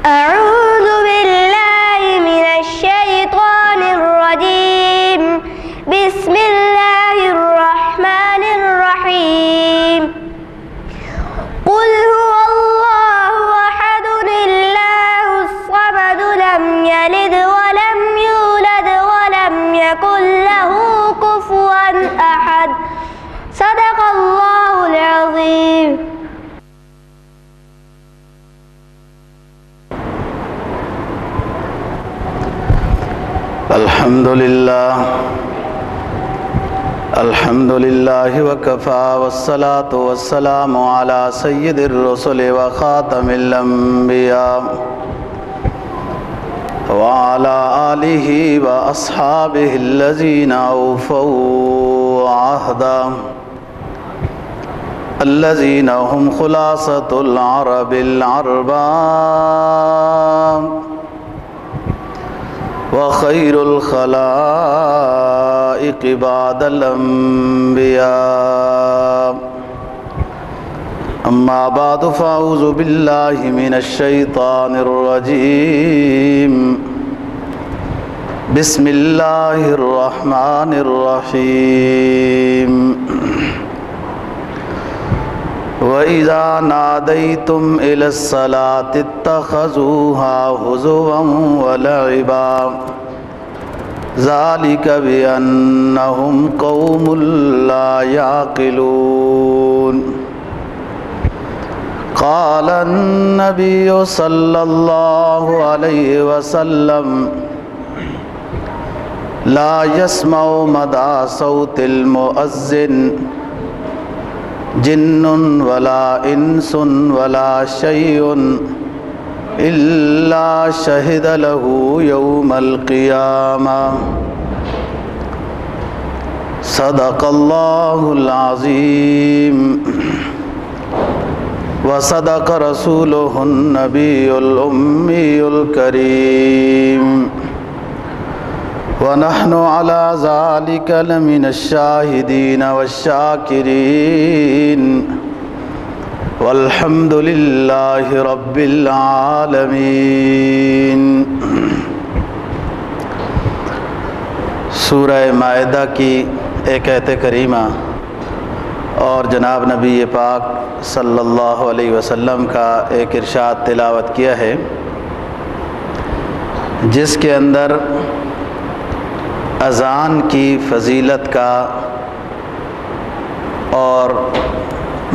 أعوذ بالله من الشيطان الرجيم. بسم الله الرحمن الرحيم. قل هو الله أحد الله الصمد لم يلد ولم يولد ولم يكن له كفوا أحد. صدق الله العظيم. الحمد لله وكفى والصلاة والسلام على سيد الرسل وخاتم الأنبياء وعلى آله وأصحابه الذين أوفوا عهدا الذين هم خلاصة العرب العرباء وخير الخلائق بعد الأنبياء. أما بعد فأعوذ بالله من الشيطان الرجيم. بسم الله الرحمن الرحيم. وَإِذَا نَادَيْتُمْ إِلَى الصَّلَاةِ اتَّخَذُوهَا هُزُوًا وَلَعِبًا ذَلِكَ بِأَنَّهُمْ قَوْمٌ لَا يَعْقِلُونَ. قال النبي صلى الله عليه وسلم لا يسمع مدى صوت المؤذن جن ولا انس ولا شيء الا شهد له يوم القيامة. صدق الله العظيم وصدق رسوله النبي الأمي الكريم ونحن على ذلك لمن الشاهدين والشاكرين والحمد لله رب العالمين. سورہ مائدہ کی ایک آیت کریمہ اور جناب نبی پاک صلی اللہ علیہ وسلم کا ایک ارشاد تلاوت کیا ہے، جس کے اندر اذان کی فضیلت کا اور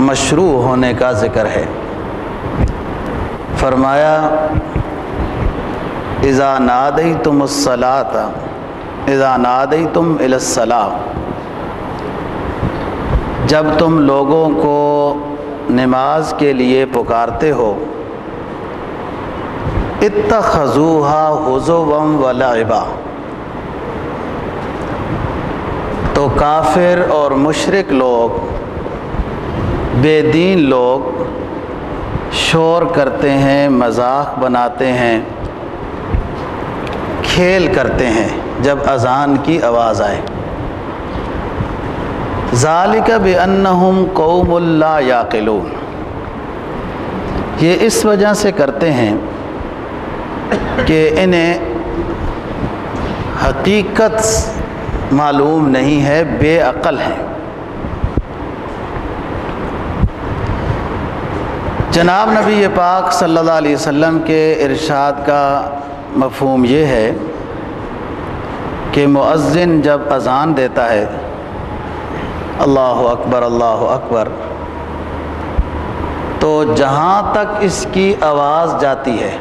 مشروع ہونے کا ذکر ہے. فرمایا اذا نادیتم الصلاۃ اذا نادیتم الی الصلاۃ، جب تم لوگوں کو نماز کے لیے پکارتے ہو، اتخذوها ہزوا ولعبا، تو کافر اور مشرک لوگ، بے دین لوگ شور کرتے ہیں، مذاق بناتے ہیں، کھیل کرتے ہیں جب اذان کی آواز آئے. ذالک بأنہم قوم لا یعقلون، یہ اس وجہ سے کرتے ہیں کہ انہیں حقیقت معلوم نہیں ہے، بے عقل ہیں. جناب نبی پاک صلی اللہ علیہ وسلم کے ارشاد کا مفہوم یہ ہے کہ مؤذن جب اذان دیتا ہے، اللہ اکبر اللہ اکبر، تو جہاں تک اس کی آواز جاتی ہے،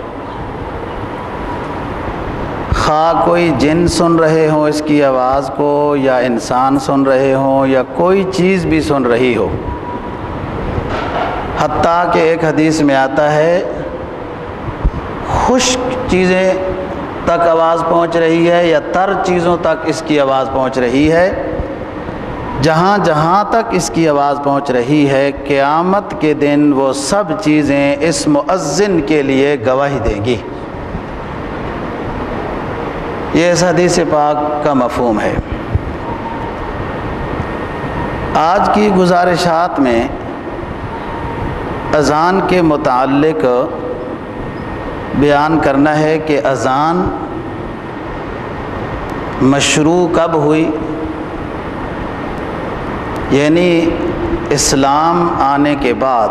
خواہ کوئی جن سن رہے ہوں اس کی آواز کو، یا انسان سن رہے ہوں، یا کوئی چیز بھی سن رہی ہو، حتیٰ کہ ایک حدیث میں آتا ہے خشک چیزیں تک آواز پہنچ رہی ہے یا تر چیزوں تک اس کی آواز پہنچ رہی ہے، جہاں جہاں تک اس کی آواز پہنچ رہی ہے، قیامت کے دن وہ سب چیزیں اس مؤذن کے لیے گواہی دیں گی. یہ اس حدیث پاک کا مفہوم ہے. آج کی گزارشات میں اذان کے متعلق بیان کرنا ہے کہ اذان مشروع کب ہوئی، یعنی اسلام آنے کے بعد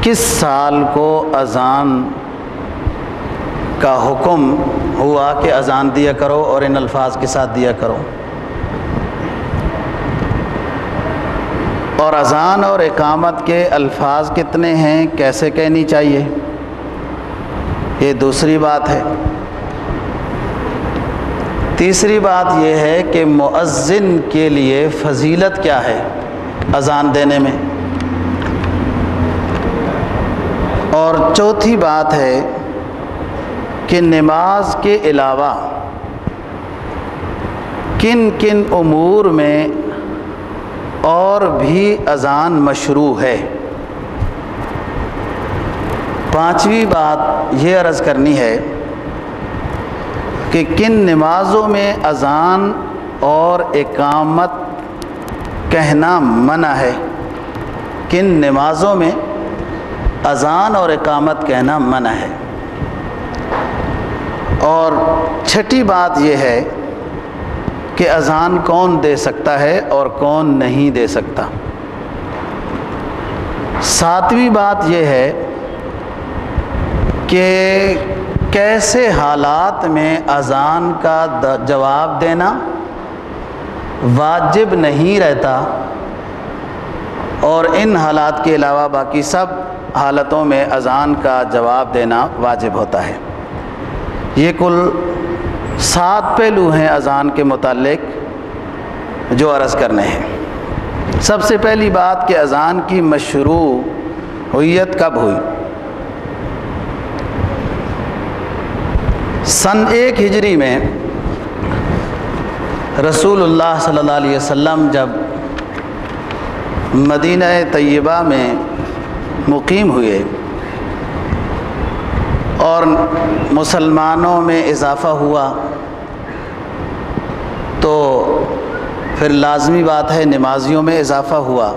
کس سال کو اذان کا حکم ہوا کہ اذان دیا کرو اور ان الفاظ کے ساتھ دیا کرو، اور اذان اور اقامت کے الفاظ کتنے ہیں، کیسے کہنی چاہیے، یہ دوسری بات ہے۔ تیسری بات یہ ہے کہ مؤذن کے لیے فضیلت کیا ہے اذان دینے میں، اور چوتھی بات ہے کہ نماز کے علاوہ کن کن امور میں اور بھی اذان مشروع ہے۔ پانچویں بات یہ عرض کرنی ہے کہ کن نمازوں میں اذان اور اقامت کہنا منع ہے، کن نمازوں میں اذان اور اقامت کہنا منع ہے، اور چھٹی بات یہ ہے کہ اذان کون دے سکتا ہے اور کون نہیں دے سکتا۔ ساتویں بات یہ ہے کہ کیسے حالات میں اذان کا جواب دینا واجب نہیں رہتا، اور ان حالات کے علاوہ باقی سب حالتوں میں اذان کا جواب دینا واجب ہوتا ہے۔ یہ کل 7 پہلو ہیں اذان کے متعلق جو عرض کرنے ہیں۔ سب سے پہلی بات کہ اذان کی مشروعیت کب ہوئی۔ سن 1 ہجری میں رسول اللہ صلی اللہ علیہ وسلم جب مدینہ طیبہ میں مقیم ہوئے اور مسلمانوں میں اضافہ ہوا تو پھر لازمی بات ہے نمازیوں میں اضافہ ہوا،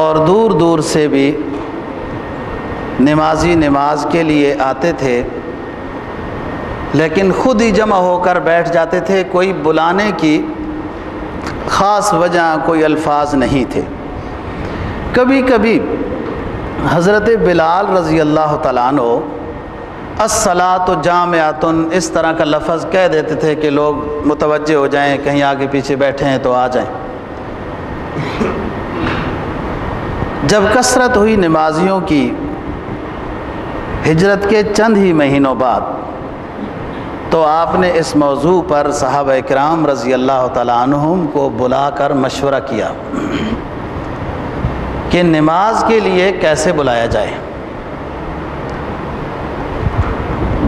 اور دور دور سے بھی نمازی نماز کے لیے آتے تھے، لیکن خود ہی جمع ہو کر بیٹھ جاتے تھے، کوئی بلانے کی خاص وجہ کوئی الفاظ نہیں تھے۔ کبھی کبھی حضرت بلال رضی اللہ تعالیٰ عنہ الصلاۃ جامعۃ اس طرح کا لفظ کہہ دیتے تھے کہ لوگ متوجہ ہو جائیں، کہیں آگے پیچھے بیٹھے ہیں تو آ جائیں۔ جب کثرت ہوئی نمازیوں کی ہجرت کے چند ہی مہینوں بعد، تو آپ نے اس موضوع پر صحابہ کرام رضی اللہ تعالیٰ عنہم کو بلا کر مشورہ کیا کہ نماز کے لیے کیسے بلایا جائے۔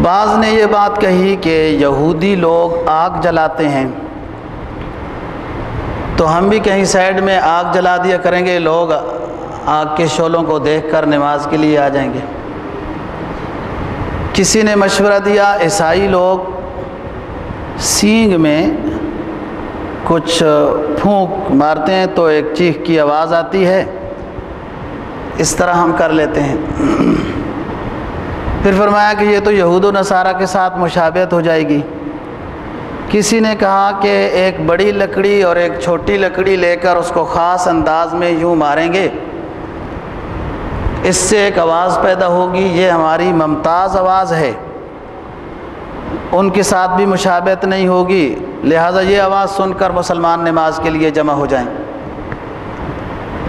بعض نے یہ بات کہی کہ یہودی لوگ آگ جلاتے ہیں تو ہم بھی کہیں سائڈ میں آگ جلا دیا کریں گے، لوگ آگ کے شعلوں کو دیکھ کر نماز کے لیے آ جائیں گے۔ کسی نے مشورہ دیا عیسائی لوگ سینگ میں کچھ پھونک مارتے ہیں تو ایک چیخ کی آواز آتی ہے، اس طرح ہم کر لیتے ہیں۔ پھر فرمایا کہ یہ تو یہود و نصارہ کے ساتھ مشابہت ہو جائے گی۔ کسی نے کہا کہ ایک بڑی لکڑی اور ایک چھوٹی لکڑی لے کر اس کو خاص انداز میں یوں ماریں گے، اس سے ایک آواز پیدا ہوگی، یہ ہماری ممتاز آواز ہے، ان کے ساتھ بھی مشابہت نہیں ہوگی، لہٰذا یہ آواز سن کر مسلمان نماز کے لیے جمع ہو جائیں۔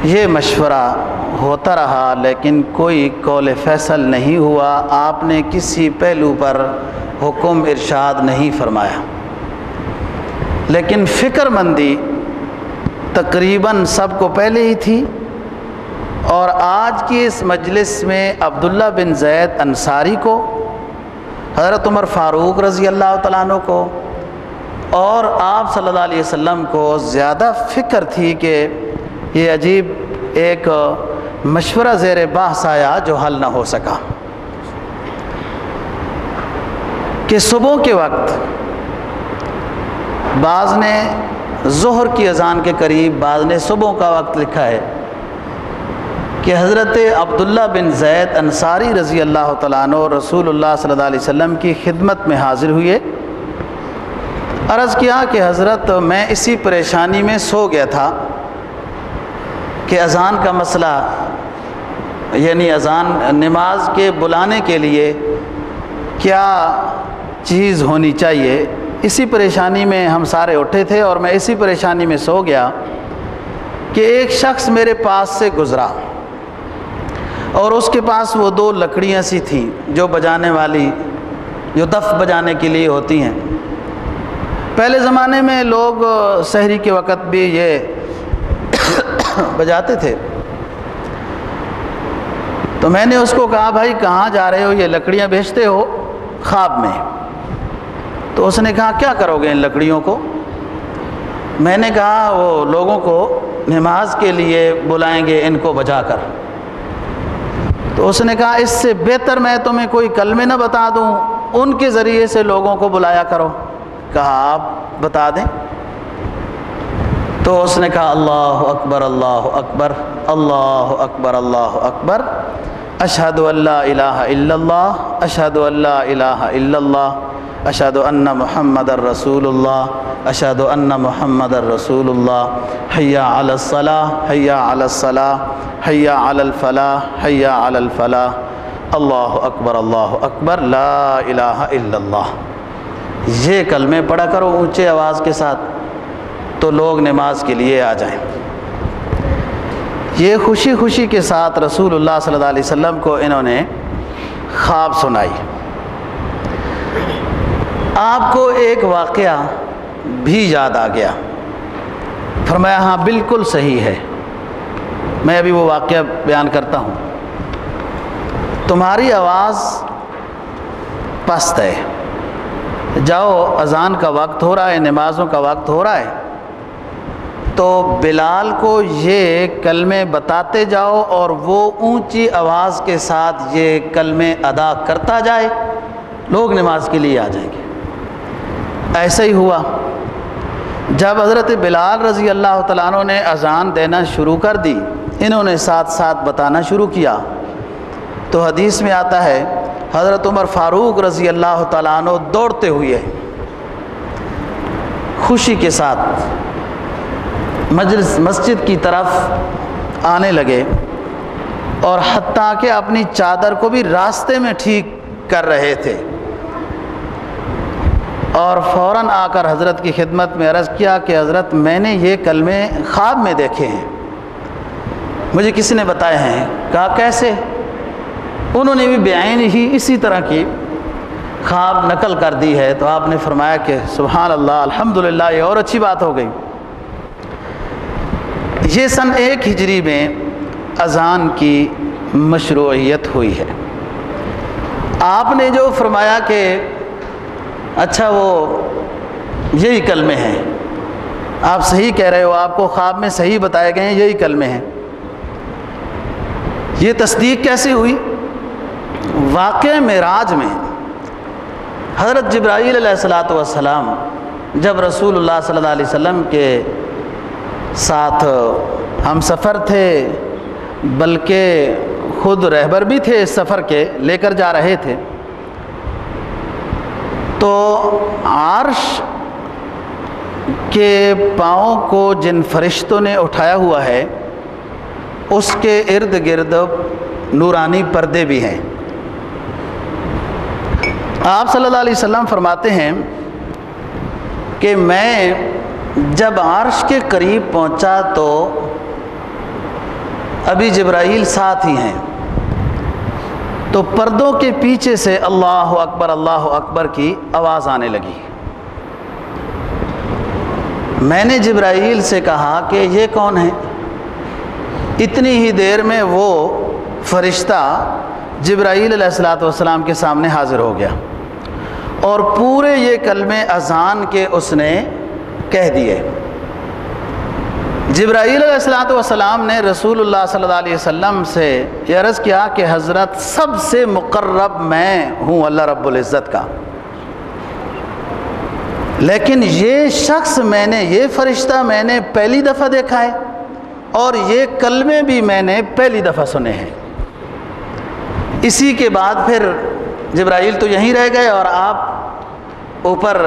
یہ مشورہ ہوتا رہا لیکن کوئی قول فیصل نہیں ہوا، آپ نے کسی پہلو پر حکم ارشاد نہیں فرمایا، لیکن فکر مندی تقریباً سب کو پہلے ہی تھی۔ اور آج کی اس مجلس میں عبداللہ بن زید انصاری کو، حضرت عمر فاروق رضی اللہ تعالیٰ عنہ کو اور آپ صلی اللہ علیہ وسلم کو زیادہ فکر تھی کہ یہ عجیب ایک مشورہ زیر بحث آیا جو حل نہ ہو سکا، کہ صبح کے وقت بعض نے ظہر کی اذان کے قریب، بعض نے صبح کا وقت لکھا ہے، کہ حضرت عبداللہ بن زید انصاری رضی اللہ تعالیٰ عنہ رسول اللہ صلی اللہ علیہ وسلم کی خدمت میں حاضر ہوئے۔ عرض کیا کہ حضرت میں اسی پریشانی میں سو گیا تھا کہ اذان کا مسئلہ، یعنی اذان نماز کے بلانے کے لیے کیا چیز ہونی چاہیے، اسی پریشانی میں ہم سارے اٹھے تھے اور میں اسی پریشانی میں سو گیا کہ ایک شخص میرے پاس سے گزرا اور اس کے پاس وہ 2 لکڑیاں سی تھیں جو بجانے والی، جو دف بجانے کے لیے ہوتی ہیں۔ پہلے زمانے میں لوگ سحری کے وقت بھی یہ بجاتے تھے۔ تو میں نے اس کو کہا بھائی کہاں جا رہے ہو، یہ لکڑیاں بیچتے ہو؟ خواب میں۔ تو اس نے کہا کیا کرو گے ان لکڑیوں کو؟ میں نے کہا وہ لوگوں کو نماز کے لیے بلائیں گے ان کو بجا کر۔ تو اس نے کہا اس سے بہتر میں تمہیں کوئی کلمے نہ بتا دوں، ان کے ذریعے سے لوگوں کو بلایا کرو۔ کہا آپ بتا دیں۔ تو اس نے کہا اللہ اکبر اللہ اکبر اللہ اکبر اللہ اکبر، اشہد ان لا الہ الا اللہ اشہد ان لا الہ الا اللہ اشہد ان محمد الرسول اللہ اشہد ان محمد الرسول اللہ، حی علی الصلاۃ حی علی الصلاۃ حی علی الفلاح حی علی الفلاح، اللہ اکبر لا الہ الا اللہ۔ یہ کلمے پڑھا کرو اونچے آواز کے ساتھ تو لوگ نماز کے لیے آ جائیں۔ یہ خوشی خوشی کے ساتھ رسول اللہ صلی اللہ علیہ وسلم کو انہوں نے خواب سنائی۔ آپ کو ایک واقعہ بھی یاد آ گیا، فرمایا ہاں بالکل صحیح ہے، میں ابھی وہ واقعہ بیان کرتا ہوں۔ تمہاری آواز پست ہے، جاؤ اذان کا وقت ہو رہا ہے، نمازوں کا وقت ہو رہا ہے، تو بلال کو یہ کلمے بتاتے جاؤ اور وہ اونچی آواز کے ساتھ یہ کلمے ادا کرتا جائے، لوگ نماز کے لیے آ جائیں گے۔ ایسا ہی ہوا۔ جب حضرت بلال رضی اللہ تعالیٰ عنہ نے اذان دینا شروع کر دی، انہوں نے ساتھ ساتھ بتانا شروع کیا، تو حدیث میں آتا ہے حضرت عمر فاروق رضی اللہ تعالیٰ عنہ دوڑتے ہوئے خوشی کے ساتھ مسجد کی طرف آنے لگے، اور حتیٰ کہ اپنی چادر کو بھی راستے میں ٹھیک کر رہے تھے، اور فوراً آ کر حضرت کی خدمت میں عرض کیا کہ حضرت میں نے یہ کلمے خواب میں دیکھے ہیں، مجھے کسی نے بتائے ہیں۔ کہا کیسے؟ انہوں نے بھی بعین ہی اسی طرح کی خواب نقل کر دی ہے۔ تو آپ نے فرمایا کہ سبحان اللہ الحمدللہ، یہ اور اچھی بات ہو گئی۔ یہ سن 1 ہجری میں اذان کی مشروعیت ہوئی ہے۔ آپ نے جو فرمایا کہ اچھا وہ یہی کلمے ہیں، آپ صحیح کہہ رہے ہو، آپ کو خواب میں صحیح بتائے گئے ہیں، یہی کلمے ہیں، یہ تصدیق کیسے ہوئی؟ واقعہ معراج میں حضرت جبرائیل علیہ السلام جب رسول اللہ صلی اللہ علیہ وسلم کے ساتھ ہم سفر تھے، بلکہ خود رہبر بھی تھے اس سفر کے، لے کر جا رہے تھے، تو عرش کے پاؤں کو جن فرشتوں نے اٹھایا ہوا ہے اس کے ارد گرد نورانی پردے بھی ہیں۔ آپ صلی اللہ علیہ وسلم فرماتے ہیں کہ میں جب عرش کے قریب پہنچا تو ابھی جبرائیل ساتھ ہی ہیں، تو پردوں کے پیچھے سے اللہ اکبر کی آواز آنے لگی۔ میں نے جبرائیل سے کہا کہ یہ کون ہے؟ اتنی ہی دیر میں وہ فرشتہ جبرائیل علیہ السلام کے سامنے حاضر ہو گیا، اور پورے یہ کلمے اذان کے اس نے کہہ دیے۔ جبرائیل علیہ السلام نے رسول اللہ صلی اللہ علیہ وسلم سے یہ عرض کیا کہ حضرت سب سے مقرب میں ہوں اللہ رب العزت کا، لیکن یہ شخص یہ فرشتہ میں نے پہلی دفعہ دیکھا ہے، اور یہ کلمے بھی میں نے پہلی دفعہ سنے ہیں۔ اسی کے بعد پھر جبرائیل تو یہیں رہ گئے اور آپ اوپر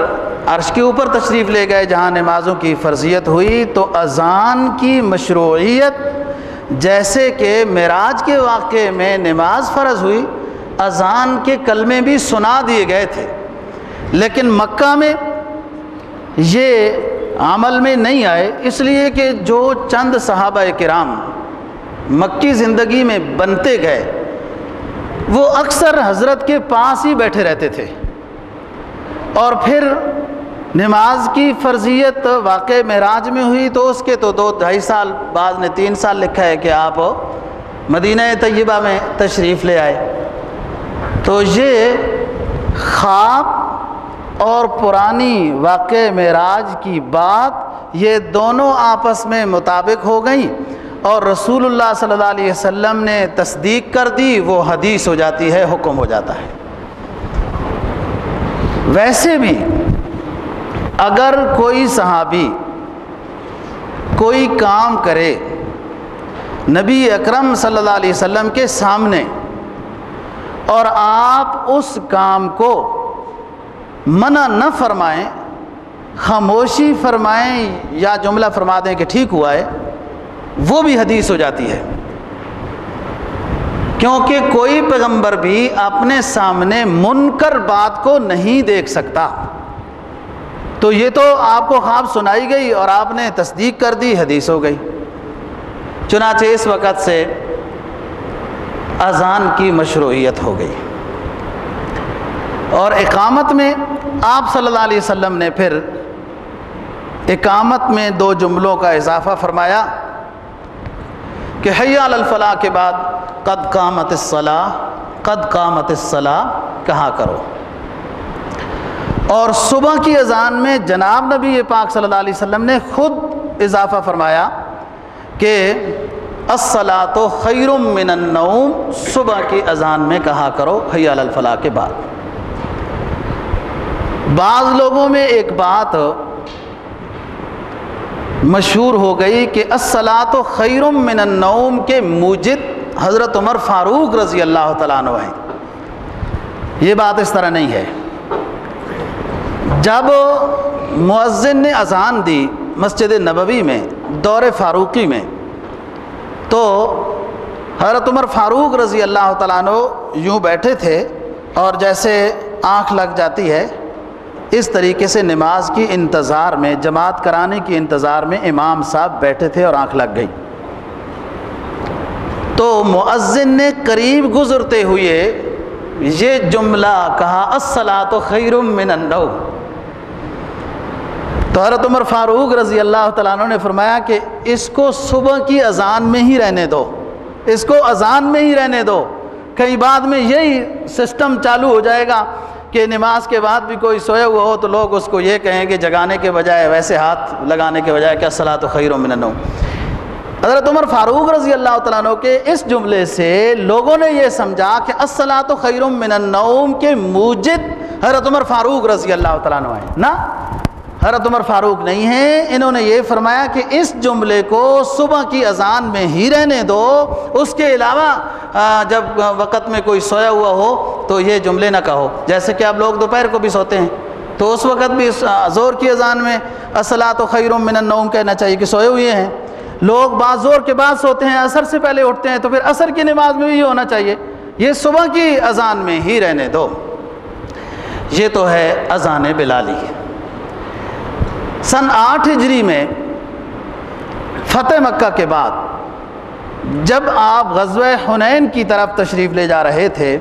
عرش کے اوپر تشریف لے گئے جہاں نمازوں کی فرضیت ہوئی۔ تو اذان کی مشروعیت جیسے کہ معراج کے واقعے میں نماز فرض ہوئی، اذان کے کلمے بھی سنا دیے گئے تھے، لیکن مکہ میں یہ عمل میں نہیں آئے، اس لیے کہ جو چند صحابہ کرام مکی زندگی میں بنتے گئے وہ اکثر حضرت کے پاس ہی بیٹھے رہتے تھے، اور پھر نماز کی فرضیت واقع معراج میں ہوئی تو اس کے تو 2-2.5 سال، بعض نے 3 سال لکھا ہے کہ آپ مدینہ طیبہ میں تشریف لے آئے۔ تو یہ خواب اور پرانی واقع معراج کی بات یہ دونوں آپس میں مطابق ہو گئیں، اور رسول اللہ صلی اللہ علیہ وسلم نے تصدیق کر دی، وہ حدیث ہو جاتی ہے، حکم ہو جاتا ہے۔ ویسے بھی اگر کوئی صحابی کوئی کام کرے نبی اکرم صلی اللہ علیہ وسلم کے سامنے اور آپ اس کام کو منع نہ فرمائیں، خاموشی فرمائیں یا جملہ فرما دیں کہ ٹھیک ہوا ہے، وہ بھی حدیث ہو جاتی ہے، کیونکہ کوئی پیغمبر بھی اپنے سامنے منکر بات کو نہیں دیکھ سکتا۔ تو یہ تو آپ کو خواب سنائی گئی اور آپ نے تصدیق کر دی، حدیث ہو گئی۔ چنانچہ اس وقت سے اذان کی مشروعیت ہو گئی، اور اقامت میں آپ صلی اللہ علیہ وسلم نے پھر اقامت میں 2 جملوں کا اضافہ فرمایا کہ حی علی الفلاح کے بعد قد قامت الصلاۃ، قد قامت الصلاۃ کہا کرو، اور صبح کی اذان میں جناب نبی پاک صلی اللہ علیہ وسلم نے خود اضافہ فرمایا کہ الصلاۃ خیر من النوم، صبح کی اذان میں کہا کرو حی علی الفلاح کے بعد۔ بعض لوگوں میں ایک بات مشہور ہو گئی کہ الصلاۃ خیر من النوم کے موجد حضرت عمر فاروق رضی اللہ تعالیٰ عنہ ہیں۔ یہ بات اس طرح نہیں ہے۔ جب مؤذن نے اذان دی مسجد نبوی میں دور فاروقی میں، تو حضرت عمر فاروق رضی اللہ تعالیٰ عنہ یوں بیٹھے تھے، اور جیسے آنکھ لگ جاتی ہے اس طریقے سے نماز کی انتظار میں، جماعت کرانے کی انتظار میں امام صاحب بیٹھے تھے اور آنکھ لگ گئی۔ تو مؤذن نے قریب گزرتے ہوئے یہ جملہ کہا الصلاۃ خیر من النوم، تو حضرت عمر فاروق رضی اللہ تعالیٰ عنہ نے فرمایا کہ اس کو صبح کی اذان میں ہی رہنے دو، اس کو اذان میں ہی رہنے دو، کہیں بعد میں یہی سسٹم چالو ہو جائے گا کہ نماز کے بعد بھی کوئی سویا ہوا ہو تو لوگ اس کو یہ کہیں گے جگانے کے بجائے، ویسے ہاتھ لگانے کے بجائے کہ الصلاۃ خیر من النوم۔ حضرت عمر فاروق رضی اللہ تعالیٰ عنہ کے اس جملے سے لوگوں نے یہ سمجھا کہ الصلاۃ خیر من النوم کے موجد حضرت عمر فاروق رضی اللہ تعالیٰ عنہ ہیں۔ نہ، حضرت عمر فاروق نہیں ہیں، انہوں نے یہ فرمایا کہ اس جملے کو صبح کی اذان میں ہی رہنے دو، اس کے علاوہ جب وقت میں کوئی سویا ہوا ہو تو یہ جملے نہ کہو۔ جیسے کہ آپ لوگ دوپہر کو بھی سوتے ہیں تو اس وقت بھی زور کی اذان میں الصلاۃ خیر من النوم کہنا چاہیے کہ سوئے ہوئے ہیں۔ لوگ بعض زور کے بعد سوتے ہیں، عصر سے پہلے اٹھتے ہیں، تو پھر عصر کی نماز میں بھی یہ ہونا چاہیے، یہ صبح کی اذان میں ہی رہنے دو۔ یہ تو ہے اذان بلالی۔ سن 8 ہجری میں فتح مکہ کے بعد جب آپ غزوہ حنین کی طرف تشریف لے جا رہے تھے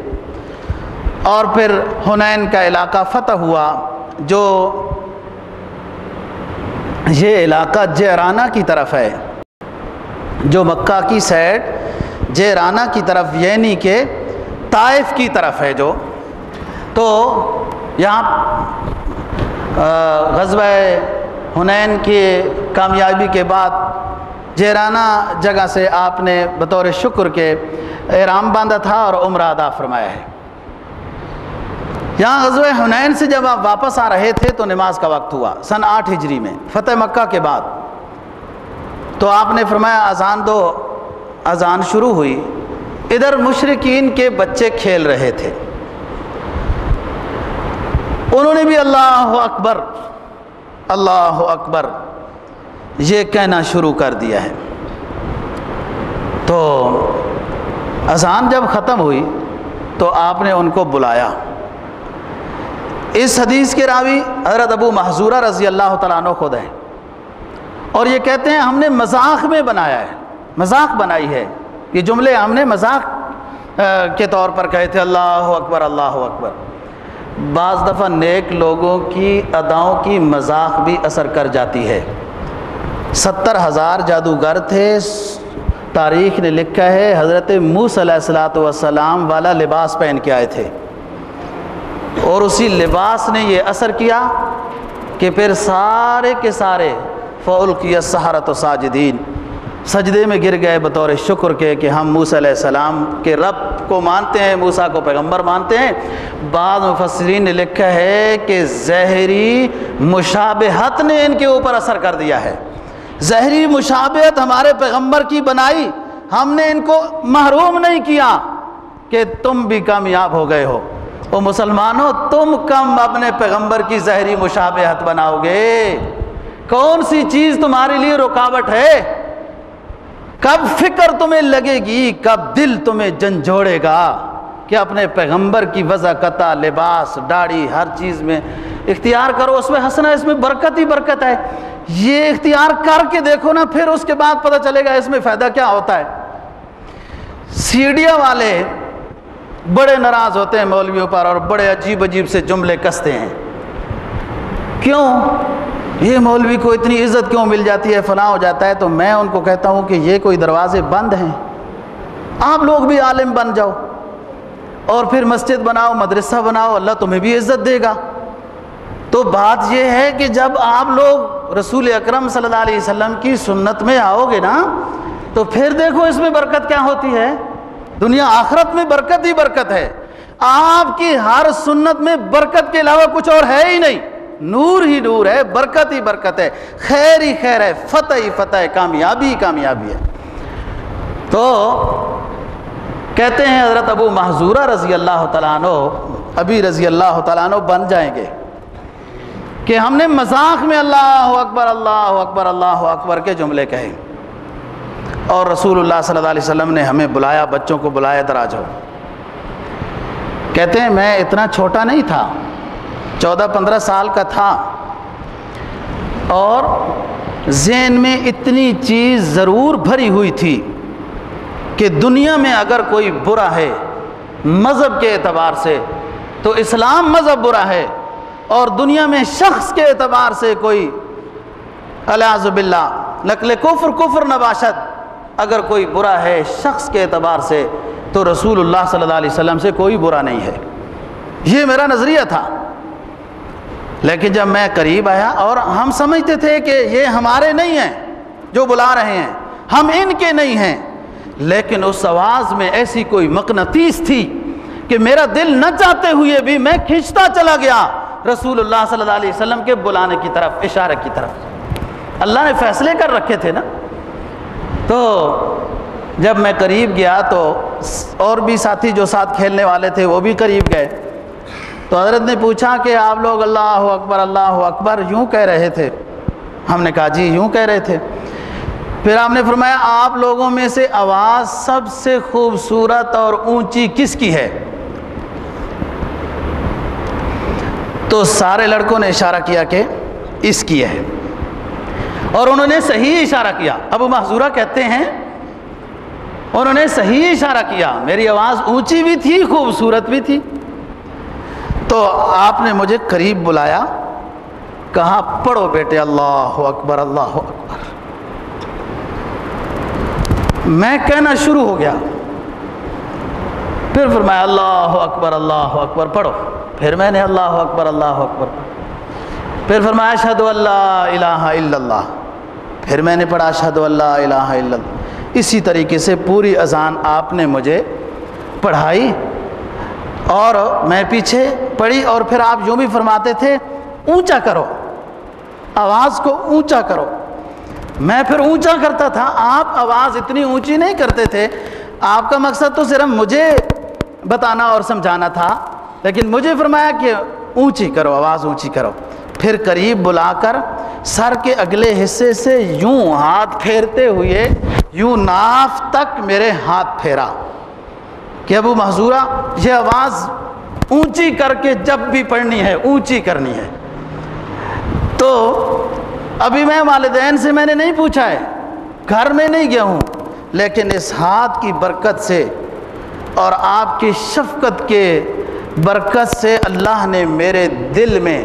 اور پھر حنین کا علاقہ فتح ہوا، جو یہ علاقہ جیرانہ کی طرف ہے، جو مکہ کی سائڈ جیرانہ کی طرف یعنی کہ طائف کی طرف ہے جو، تو یہاں غزوہ حنین کی کامیابی کے بعد جیرانہ جگہ سے آپ نے بطور شکر کے احرام باندھا تھا اور عمرہ ادا فرمایا ہے۔ یہاں غزوہ حنین سے جب آپ واپس آ رہے تھے تو نماز کا وقت ہوا سن 8 ہجری میں فتح مکہ کے بعد۔ تو آپ نے فرمایا اذان دو. اذان شروع ہوئی. ادھر مشرکین کے بچے کھیل رہے تھے, انہوں نے بھی اللہ اکبر اللہ اکبر یہ کہنا شروع کر دیا ہے. تو اذان جب ختم ہوئی تو آپ نے ان کو بلایا. اس حدیث کے راوی حضرت ابو محذورہ رضی اللہ تعالیٰ عنہ خود ہیں, اور یہ کہتے ہیں ہم نے مذاق میں بنایا ہے, مذاق بنائی ہے. یہ جملے ہم نے مذاق کے طور پر کہے تھے, اللہ اکبر اللہ اکبر. بعض دفعہ نیک لوگوں کی اداؤں کی مذاق بھی اثر کر جاتی ہے. 70,000 جادوگر تھے. تاریخ نے لکھا ہے حضرت موسیٰ علیہ السلام والا لباس پہن کے آئے تھے, اور اسی لباس نے یہ اثر کیا کہ پھر سارے کے سارے فَأُلْقِيَ السَّحَرَةُ ساجدین سجدے میں گر گئے بطور شکر کے کہ ہم موسیٰ علیہ السلام کے رب کو مانتے ہیں, موسیٰ کو پیغمبر مانتے ہیں. بعض مفسرین نے لکھا ہے کہ ظاہری مشابہت نے ان کے اوپر اثر کر دیا ہے. ظاہری مشابہت ہمارے پیغمبر کی بنائی, ہم نے ان کو محروم نہیں کیا کہ تم بھی کامیاب ہو گئے ہو. او مسلمانوں, تم کم اپنے پیغمبر کی ظاہری مشابہت بناؤ گے. کون سی چیز تمہارے لیے رکاوٹ ہے؟ کب فکر تمہیں لگے گی, کب دل تمہیں جھنجھوڑے گا کہ اپنے پیغمبر کی وضاحت, لباس, داڑھی, ہر چیز میں اختیار کرو, اس میں حسنہ, اس میں برکت ہی برکت ہے. یہ اختیار کر کے دیکھو نا, پھر اس کے بعد پتہ چلے گا اس میں فائدہ کیا ہوتا ہے. سیڈیا والے بڑے ناراض ہوتے ہیں مولویوں پر, اور بڑے عجیب عجیب سے جملے کستے ہیں. کیوں؟ یہ مولوی کو اتنی عزت کیوں مل جاتی ہے, فلاں ہو جاتا ہے. تو میں ان کو کہتا ہوں کہ یہ کوئی دروازے بند ہیں. آپ لوگ بھی عالم بن جاؤ, اور پھر مسجد بناؤ, مدرسہ بناؤ, اللہ تمہیں بھی عزت دے گا. تو بات یہ ہے کہ جب آپ لوگ رسول اکرم صلی اللہ علیہ وسلم کی سنت میں آؤ گے نا, تو پھر دیکھو اس میں برکت کیا ہوتی ہے. دنیا آخرت میں برکت ہی برکت ہے. آپ کی ہر سنت میں برکت کے علاوہ کچھ اور ہے ہی نہیں, نور ہی نور ہے, برکت ہی برکت ہے, خیر ہی خیر ہے, فتح ہی فتح ہے, کامیابی ہی کامیابی ہے. تو کہتے ہیں حضرت ابو محذورہ رضی اللہ تعالیٰ عنہ, ابی رضی اللہ تعالیٰ عنہ بن جائیں گے کہ ہم نے مذاق میں اللہ اکبر اللہ اکبر اللہ اکبر کے جملے کہے, اور رسول اللہ صلی اللہ علیہ وسلم نے ہمیں بلایا, بچوں کو بلایا, ادھر آ جاؤ. کہتے ہیں میں اتنا چھوٹا نہیں تھا, 14-15 سال کا تھا, اور ذہن میں اتنی چیز ضرور بھری ہوئی تھی کہ دنیا میں اگر کوئی برا ہے مذہب کے اعتبار سے تو اسلام مذہب برا ہے, اور دنیا میں شخص کے اعتبار سے کوئی الیاذ باللہ نقل کفر کفر نباشت اگر کوئی برا ہے شخص کے اعتبار سے, تو رسول اللہ صلی اللہ علیہ وسلم سے کوئی برا نہیں ہے. یہ میرا نظریہ تھا. لیکن جب میں قریب آیا, اور ہم سمجھتے تھے کہ یہ ہمارے نہیں ہیں جو بلا رہے ہیں, ہم ان کے نہیں ہیں, لیکن اس آواز میں ایسی کوئی مقناطیس تھی کہ میرا دل نہ چاہتے ہوئے بھی میں کھنچتا چلا گیا رسول اللہ صلی اللہ علیہ وسلم کے بلانے کی طرف, اشارے کی طرف. اللہ نے فیصلے کر رکھے تھے نا. تو جب میں قریب گیا تو اور بھی ساتھی جو ساتھ کھیلنے والے تھے وہ بھی قریب گئے. تو حضرت نے پوچھا کہ آپ لوگ اللہ اکبر یوں کہہ رہے تھے؟ ہم نے کہا جی یوں کہہ رہے تھے. پھر آپ نے فرمایا آپ لوگوں میں سے آواز سب سے خوبصورت اور اونچی کس کی ہے؟ تو سارے لڑکوں نے اشارہ کیا کہ اس کی ہے, اور انہوں نے صحیح اشارہ کیا. ابو محذورہ کہتے ہیں انہوں نے صحیح اشارہ کیا, میری آواز اونچی بھی تھی خوبصورت بھی تھی. تو آپ نے مجھے قریب بلایا, کہا پڑھو بیٹے اللہ اکبر اللہ اکبر. میں کہنا شروع ہو گیا, پھر فرمایا اللہ اکبر پڑھو. پھر میں نے اللہ اکبر پھر فرمایا اشہد ان لا الہ الا اللہ. پھر میں نے پڑھا اشہد ان لا الہ الا اللہ. اسی طریقے سے پوری اذان آپ نے مجھے پڑھائی اور میں پیچھے پڑھی, اور پھر آپ یوں بھی فرماتے تھے اونچا کرو, آواز کو اونچا کرو. میں پھر اونچا کرتا تھا، آپ آواز اتنی اونچی نہیں کرتے تھے، آپ کا مقصد تو صرف مجھے بتانا اور سمجھانا تھا، لیکن مجھے فرمایا کہ اونچی کرو، آواز اونچی کرو۔ پھر قریب بلا کر سر کے اگلے حصے سے یوں ہاتھ پھیرتے ہوئے یوں ناف تک میرے ہاتھ پھیرا کہ ابو محذورہ یہ آواز اونچی کر کے جب بھی پڑھنی ہے اونچی کرنی ہے۔ تو ابھی میں والدین سے میں نے نہیں پوچھا ہے، گھر میں نہیں گیا ہوں، لیکن اس ہاتھ کی برکت سے اور آپ کی شفقت کے برکت سے اللہ نے میرے دل میں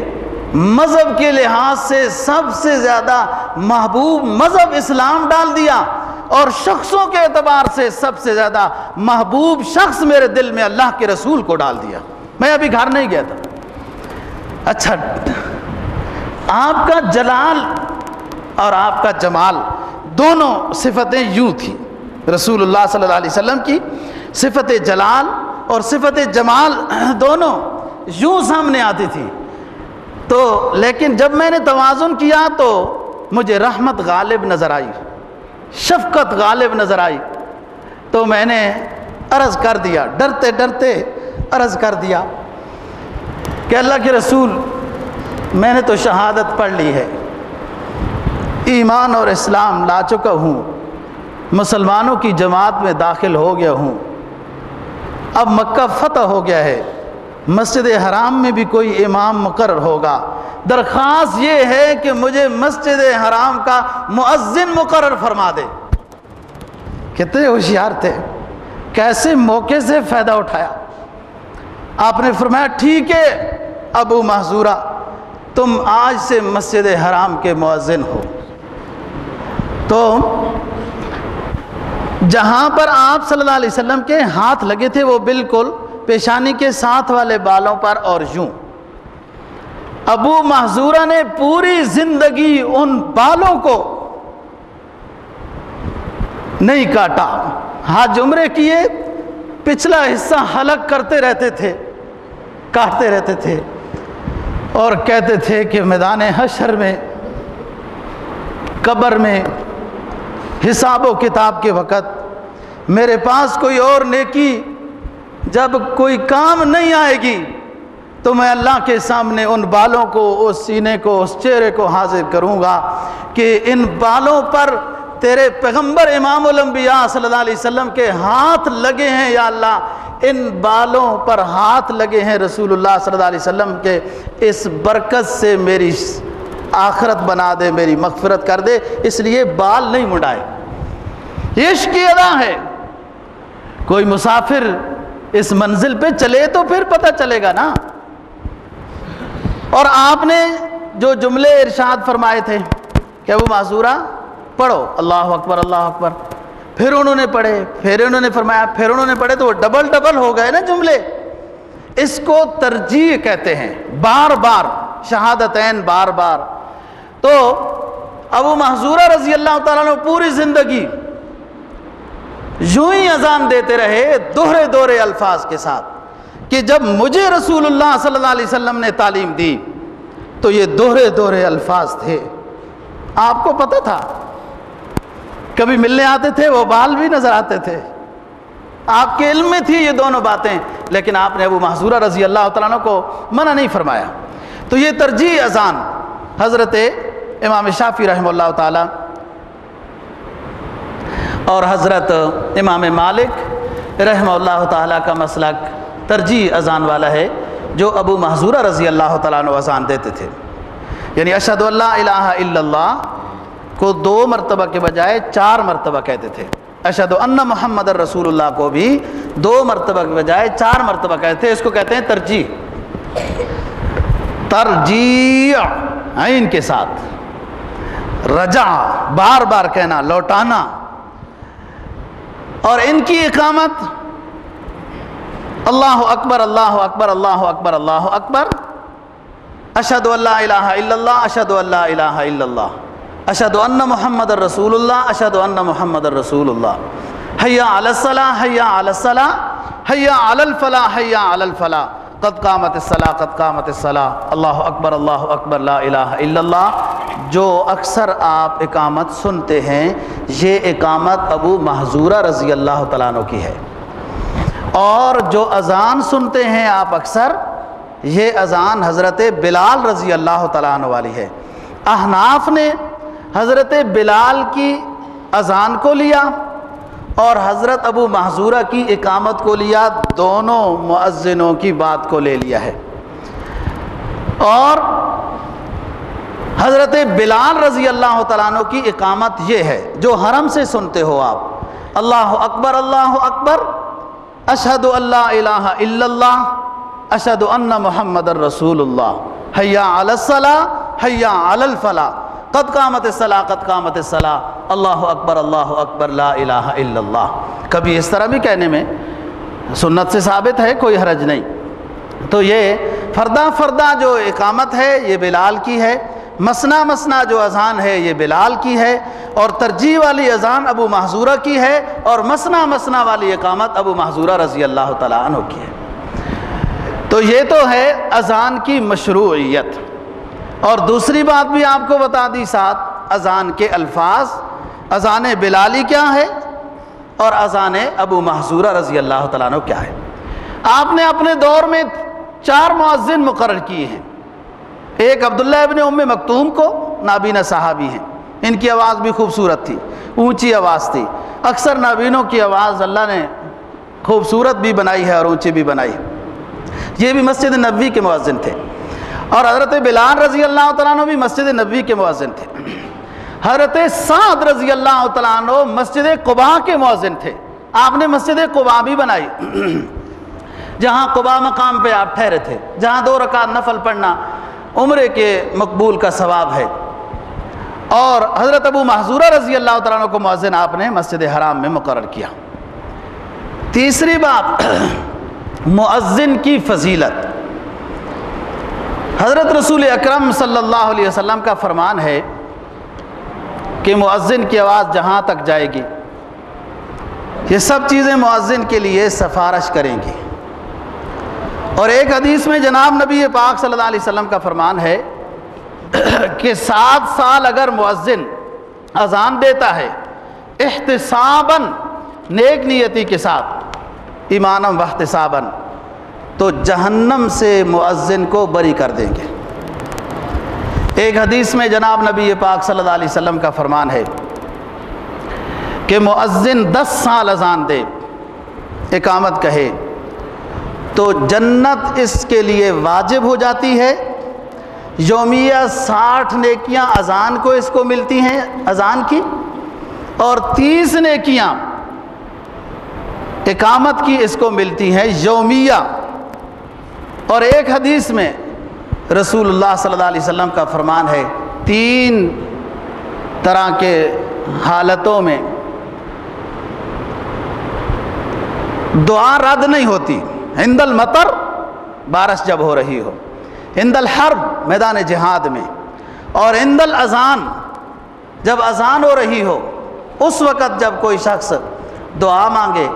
مذہب کے لحاظ سے سب سے زیادہ محبوب مذہب اسلام ڈال دیا، اور شخصوں کے اعتبار سے سب سے زیادہ محبوب شخص میرے دل میں اللہ کے رسول کو ڈال دیا۔ میں ابھی گھر نہیں گیا تھا۔ اچھا، آپ کا جلال اور آپ کا جمال دونوں صفتیں یوں تھی، رسول اللہ صلی اللہ علیہ وسلم کی صفت جلال اور صفت جمال دونوں یوں سامنے آتی تھی۔ تو لیکن جب میں نے توازن کیا تو مجھے رحمت غالب نظر آئی، شفقت غالب نظر آئی، تو میں نے عرض کر دیا، ڈرتے ڈرتے عرض کر دیا کہ اللہ کے رسول میں نے تو شہادت پڑھ لی ہے، ایمان اور اسلام لا چکا ہوں، مسلمانوں کی جماعت میں داخل ہو گیا ہوں، اب مکہ فتح ہو گیا ہے، مسجد حرام میں بھی کوئی امام مقرر ہوگا، درخواست یہ ہے کہ مجھے مسجد حرام کا مؤذن مقرر فرما دے۔ کتنے ہوشیار تھے، کیسے موقع سے فائدہ اٹھایا۔ آپ نے فرمایا ٹھیک ہے ابو محذورہ، تم آج سے مسجد حرام کے مؤذن ہو۔ تو جہاں پر آپ صلی اللہ علیہ وسلم کے ہاتھ لگے تھے وہ بالکل پیشانی کے ساتھ والے بالوں پر اور یوں، ابو محذورہ نے پوری زندگی ان بالوں کو نہیں کاٹا، حج عمرے کیے، پچھلا حصہ حلق کرتے رہتے تھے، کاٹتے رہتے تھے، اور کہتے تھے کہ میدان حشر میں، قبر میں، حساب و کتاب کے وقت میرے پاس کوئی اور نیکی جب کوئی کام نہیں آئے گی تو میں اللہ کے سامنے ان بالوں کو، اس سینے کو، اس چہرے کو حاضر کروں گا کہ ان بالوں پر تیرے پیغمبر امام الانبیاء صلی اللہ علیہ وسلم کے ہاتھ لگے ہیں، یا اللہ ان بالوں پر ہاتھ لگے ہیں رسول اللہ صلی اللہ علیہ وسلم کے، اس برکت سے میری آخرت بنا دے، میری مغفرت کر دے، اس لیے بال نہیں مڈائے۔ یہ عشق کی ادا ہے۔ کوئی مسافر اس منزل پہ چلے تو پھر پتہ چلے گا نا۔ اور آپ نے جو جملے ارشاد فرمائے تھے کہ ابو محذورہ پڑھو اللہ اکبر اللہ اکبر، پھر انہوں نے پڑھے، پھر انہوں نے فرمایا، پھر انہوں نے پڑھے، تو وہ ڈبل ہو گئے نا جملے۔ اس کو ترجیح کہتے ہیں، بار بار شہادتین بار بار۔ تو ابو محذورہ رضی اللہ تعالیٰ عنہ پوری زندگی یوں ہی اذان دیتے رہے دوہرے الفاظ کے ساتھ کہ جب مجھے رسول اللہ صلی اللہ علیہ وسلم نے تعلیم دی تو یہ دوہرے الفاظ تھے۔ آپ کو پتہ تھا، کبھی ملنے آتے تھے وہ بال بھی نظر آتے تھے، آپ کے علم میں تھی یہ دونوں باتیں، لیکن آپ نے ابو محذورہ رضی اللہ تعالیٰ عنہ کو منع نہیں فرمایا۔ تو یہ ترجیح اذان حضرت امام شافعی رحمہ اللہ تعالیٰ اور حضرت امام مالک رحمہ اللہ تعالیٰ کا مسلک ترجیح اذان والا ہے، جو ابو محذورہ رضی اللہ تعالیٰ عنہ اذان دیتے تھے، یعنی اشہد ان لا الہ الا اللہ کو 2 مرتبہ کے بجائے 4 مرتبہ کہتے تھے، اشہد ان محمد رسول اللہ کو بھی 2 مرتبہ کے بجائے 4 مرتبہ کہتے ہیں۔ اس کو کہتے ہیں ترجیح، ترجیح عین کے ساتھ، رجع بار بار کہنا، لوٹانا۔ اور ان کی اقامت اللہ اکبر اللہ اکبر اللہ اکبر اللہ اکبر، اشہد ان لا الہ الا اللہ، اشہد ان لا الہ الا اللہ، اشہد ان محمد رسول اللہ، اشہد ان محمد رسول اللہ، حی علی الصلاۃ حی علی الصلاۃ حی علی الفلاح حی علی الفلاح، قد قامت الصلاۃ قد قامت الصلاۃ، اللہ اکبر لا الہ الا اللہ، جو اکثر آپ اقامت سنتے ہیں یہ اقامت ابو محذورہ رضی اللہ تعالیٰ عنہ کی ہے، اور جو اذان سنتے ہیں آپ اکثر، یہ اذان حضرت بلال رضی اللہ تعالیٰ عنہ والی ہے۔ احناف نے حضرت بلال کی اذان کو لیا اور حضرت ابو محذورہ کی اقامت کو لیا، دونوں مؤذنوں کی بات کو لے لیا ہے۔ اور حضرت بلال رضی اللہ تعالیٰ عنہ کی اقامت یہ ہے جو حرم سے سنتے ہو آپ، اللہ اکبر، اشہد ان لا الہ الا اللہ، اشہد ان محمد الرسول اللہ، حی علی الصلاۃ حی علی الفلاح، قد قامت الصلاۃ قد قامت الصلاۃ، اللہ اکبر لا الہ الا اللہ۔ کبھی اس طرح بھی کہنے میں سنت سے ثابت ہے، کوئی حرج نہیں۔ تو یہ فردہ جو اقامت ہے یہ بلال کی ہے، مسنا جو اذان ہے یہ بلال کی ہے، اور ترجیح والی اذان ابو محذورہ کی ہے، اور مسنا والی اقامت ابو محذورہ رضی اللہ تعالیٰ عنہ کی ہے۔ تو یہ تو ہے اذان کی مشروعیت۔ اور دوسری بات بھی آپ کو بتا دی ساتھ، اذان کے الفاظ، اذان بلالی کیا ہے اور اذان ابو محذورہ رضی اللہ تعالیٰ عنہ کیا ہے۔ آپ نے اپنے دور میں 4 مؤذن مقرر کیے ہیں۔ ایک عبداللہ ابن ام مکتوم کو، نابینا صحابی ہیں، ان کی آواز بھی خوبصورت تھی، اونچی آواز تھی۔ اکثر نابینوں کی آواز اللہ نے خوبصورت بھی بنائی ہے اور اونچی بھی بنائی ہے۔ یہ بھی مسجد نبوی کے مؤذن تھے، اور حضرت بلال رضی اللہ تعالیٰ عنہ بھی مسجد نبوی کے مؤذن تھے۔ حضرت سعد رضی اللہ تعالیٰ عنہ مسجد قباء کے مؤذن تھے۔ آپ نے مسجد قباء بھی بنائی، جہاں قباء مقام پہ آپ ٹھہرے تھے، جہاں 2 رکعت نفل پڑھنا عمرے کے مقبول کا ثواب ہے۔ اور حضرت ابو محذورہ رضی اللہ تعالیٰ عنہ کو مؤذن آپ نے مسجد حرام میں مقرر کیا۔ تیسری بات، مؤذن کی فضیلت۔ حضرت رسول اکرم صلی اللہ علیہ وسلم کا فرمان ہے کہ مؤذن کی آواز جہاں تک جائے گی، یہ سب چیزیں مؤذن کے لیے سفارش کریں گی۔ اور ایک حدیث میں جناب نبی پاک صلی اللہ علیہ وسلم کا فرمان ہے کہ 7 سال اگر مؤذن اذان دیتا ہے احتساباً، نیک نیتی کے ساتھ، ایماناً واحتساباً، تو جہنم سے مؤذن کو بری کر دیں گے۔ ایک حدیث میں جناب نبی پاک صلی اللہ علیہ وسلم کا فرمان ہے کہ مؤذن 10 سال اذان دے، اقامت کہے، تو جنت اس کے لیے واجب ہو جاتی ہے۔ یومیہ 60 نیکیاں اذان کو اس کو ملتی ہیں، اذان کی، اور 30 نیکیاں اقامت کی اس کو ملتی ہیں یومیہ۔ اور ایک حدیث میں رسول اللہ صلی اللہ علیہ وسلم کا فرمان ہے 3 طرح کے حالتوں میں دعا رد نہیں ہوتی: عند المطر، بارش جب ہو رہی ہو، عند الحرب، میدان جہاد میں، اور عند الاذان، جب اذان ہو رہی ہو، اس وقت جب کوئی شخص دعا مانگے،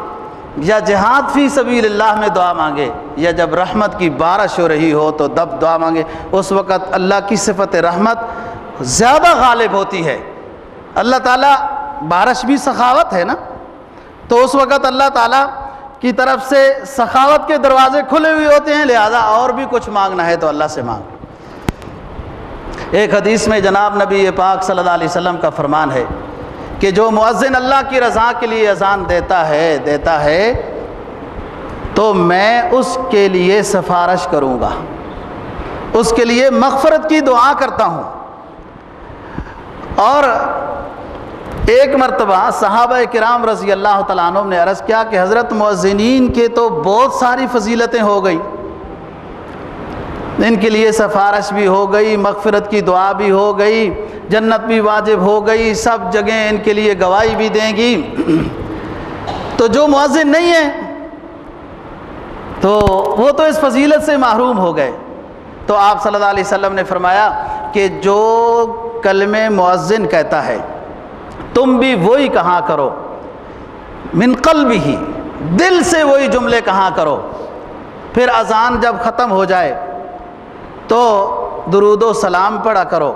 یا جہاد فی سبیل اللہ میں دعا مانگے، یا جب رحمت کی بارش ہو رہی ہو تو تب دعا مانگے، اس وقت اللہ کی صفت رحمت زیادہ غالب ہوتی ہے۔ اللہ تعالیٰ، بارش بھی سخاوت ہے نا، تو اس وقت اللہ تعالیٰ کی طرف سے سخاوت کے دروازے کھلے ہوئے ہوتے ہیں، لہذا اور بھی کچھ مانگنا ہے تو اللہ سے مانگ۔ ایک حدیث میں جناب نبی پاک صلی اللہ علیہ وسلم کا فرمان ہے کہ جو مؤذن اللہ کی رضا کے لیے اذان دیتا ہے تو میں اس کے لیے سفارش کروں گا، اس کے لیے مغفرت کی دعا کرتا ہوں۔ اور ایک مرتبہ صحابہ کرام رضی اللہ تعالیٰ عنہ نے عرض کیا کہ حضرت مؤذنین کے تو بہت ساری فضیلتیں ہو گئی، ان کے لیے سفارش بھی ہو گئی، مغفرت کی دعا بھی ہو گئی، جنت بھی واجب ہو گئی، سب جگہ ان کے لیے گواہی بھی دیں گی، تو جو مؤذن نہیں ہے تو وہ تو اس فضیلت سے محروم ہو گئے۔ تو آپ صلی اللہ علیہ وسلم نے فرمایا کہ جو کلمہ مؤذن کہتا ہے تم بھی وہی کہا کرو، من قلبہ، دل سے وہی جملے کہا کرو، پھر اذان جب ختم ہو جائے تو درود و سلام پڑھا کرو،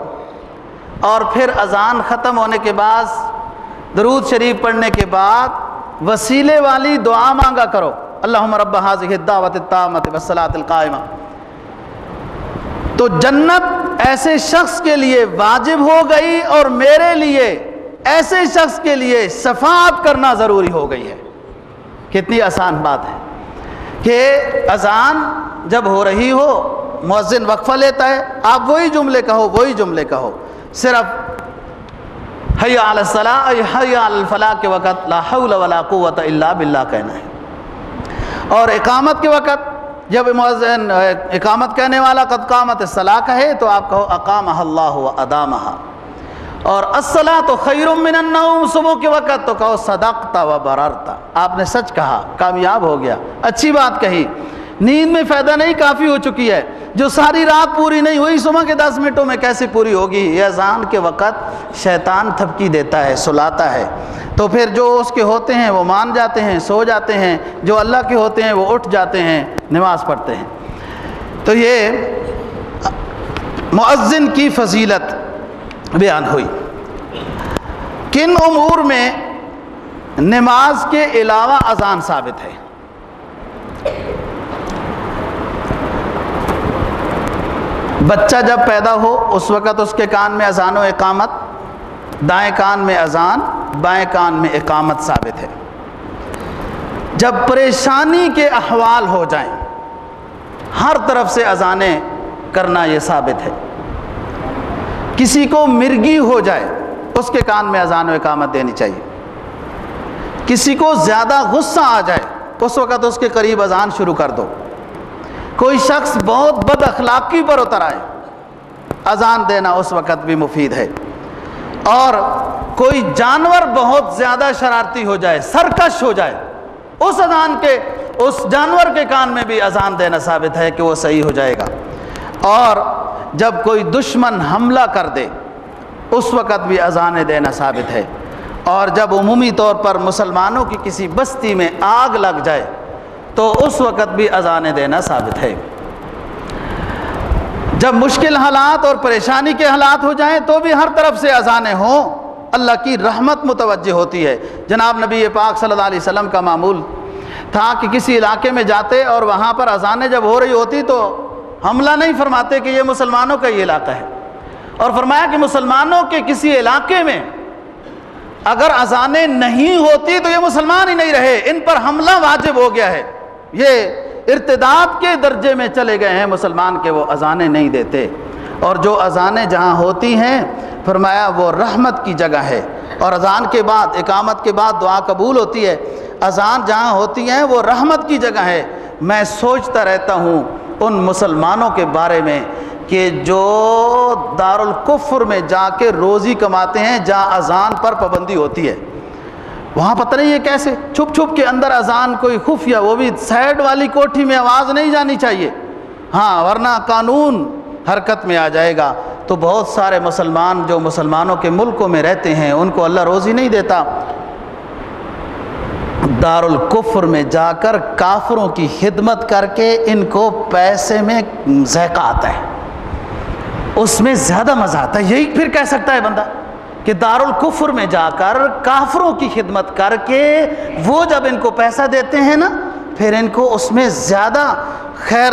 اور پھر اذان ختم ہونے کے بعد درود شریف پڑھنے کے بعد وسیلے والی دعا مانگا کرو، اللہم رب ھذہ الدعوۃ التامۃ والصلاۃ القائمہ۔ تو جنت ایسے شخص کے لیے واجب ہو گئی اور میرے لیے ایسے شخص کے لیے شفاعت کرنا ضروری ہو گئی ہے۔ کتنی آسان بات ہے کہ اذان جب ہو رہی ہو مؤذن وقفہ لیتا ہے، آپ وہی جملے کہو، صرف حی علی الصلاۃ حی علی الفلاح کے وقت لا حول ولا قوت الا باللہ کہنا ہے، اور اقامت کے وقت جب مؤذن اقامت کہنے والا قد قامت الصلاۃ کہے تو آپ کہو اقامہ اللہ و ادامہ، اور الصلاۃ خیر من النوم صبح کے وقت تو کہو صدقت و بررت، آپ نے سچ کہا، کامیاب ہو گیا، اچھی بات کہی۔ نیند میں فائدہ نہیں، کافی ہو چکی ہے، جو ساری رات پوری نہیں ہوئی صبح کے 10 منٹوں میں کیسے پوری ہوگی؟ یہ اذان کے وقت شیطان تھپکی دیتا ہے، سلاتا ہے، تو پھر جو اس کے ہوتے ہیں وہ مان جاتے ہیں، سو جاتے ہیں، جو اللہ کے ہوتے ہیں وہ اٹھ جاتے ہیں، نماز پڑھتے ہیں۔ تو یہ مؤذن کی فضیلت بیان ہوئی۔ کن امور میں نماز کے علاوہ اذان ثابت ہے؟ بچہ جب پیدا ہو اس وقت اس کے کان میں اذان و اقامت، دائیں کان میں اذان، بائیں کان میں اقامت ثابت ہے۔ جب پریشانی کے احوال ہو جائیں ہر طرف سے اذانیں کرنا یہ ثابت ہے۔ کسی کو مرگی ہو جائے اس کے کان میں اذان و اقامت دینی چاہیے۔ کسی کو زیادہ غصہ آ جائے اس وقت اس کے قریب اذان شروع کر دو۔ کوئی شخص بہت بد اخلاقی پر اتر آئے اذان دینا اس وقت بھی مفید ہے۔ اور کوئی جانور بہت زیادہ شرارتی ہو جائے، سرکش ہو جائے، اس جانور کے کان میں بھی اذان دینا ثابت ہے کہ وہ صحیح ہو جائے گا۔ اور جب کوئی دشمن حملہ کر دے اس وقت بھی اذانیں دینا ثابت ہے۔ اور جب عمومی طور پر مسلمانوں کی کسی بستی میں آگ لگ جائے تو اس وقت بھی اذانیں دینا ثابت ہے۔ جب مشکل حالات اور پریشانی کے حالات ہو جائیں تو بھی ہر طرف سے اذانیں ہوں، اللہ کی رحمت متوجہ ہوتی ہے۔ جناب نبی پاک صلی اللہ علیہ وسلم کا معمول تھا کہ کسی علاقے میں جاتے اور وہاں پر اذانیں جب ہو رہی ہوتی تو حملہ نہیں فرماتے کہ یہ مسلمانوں کا یہ علاقہ ہے، اور فرمایا کہ مسلمانوں کے کسی علاقے میں اگر اذانیں نہیں ہوتی تو یہ مسلمان ہی نہیں رہے، ان پر حملہ واجب ہو گیا ہے، یہ ارتداد کے درجے میں چلے گئے ہیں مسلمان کہ وہ اذانیں نہیں دیتے۔ اور جو اذانیں جہاں ہوتی ہیں فرمایا وہ رحمت کی جگہ ہے، اور اذان کے بعد اقامت کے بعد دعا قبول ہوتی ہے۔ اذان جہاں ہوتی ہیں وہ رحمت کی جگہ ہے۔ میں سوچتا رہتا ہوں ان مسلمانوں کے بارے میں کہ جو دارالکفر میں جا کے روزی کماتے ہیں جہاں اذان پر پابندی ہوتی ہے، وہاں پتہ نہیں یہ کیسے چھپ چھپ کے اندر اذان کوئی خفیہ، وہ بھی سائڈ والی کوٹھی میں آواز نہیں جانی چاہیے، ہاں ورنہ قانون حرکت میں آ جائے گا۔ تو بہت سارے مسلمان جو مسلمانوں کے ملکوں میں رہتے ہیں ان کو اللہ روزی نہیں دیتا، دارالکفر میں جا کر کافروں کی خدمت کر کے ان کو پیسے میں ذائقہ آتا ہے، اس میں زیادہ مزہ آتا ہے۔ یہی پھر کہہ سکتا ہے بندہ کہ دارالکفر میں جا کر کافروں کی خدمت کر کے وہ جب ان کو پیسہ دیتے ہیں نا پھر ان کو اس میں زیادہ خیر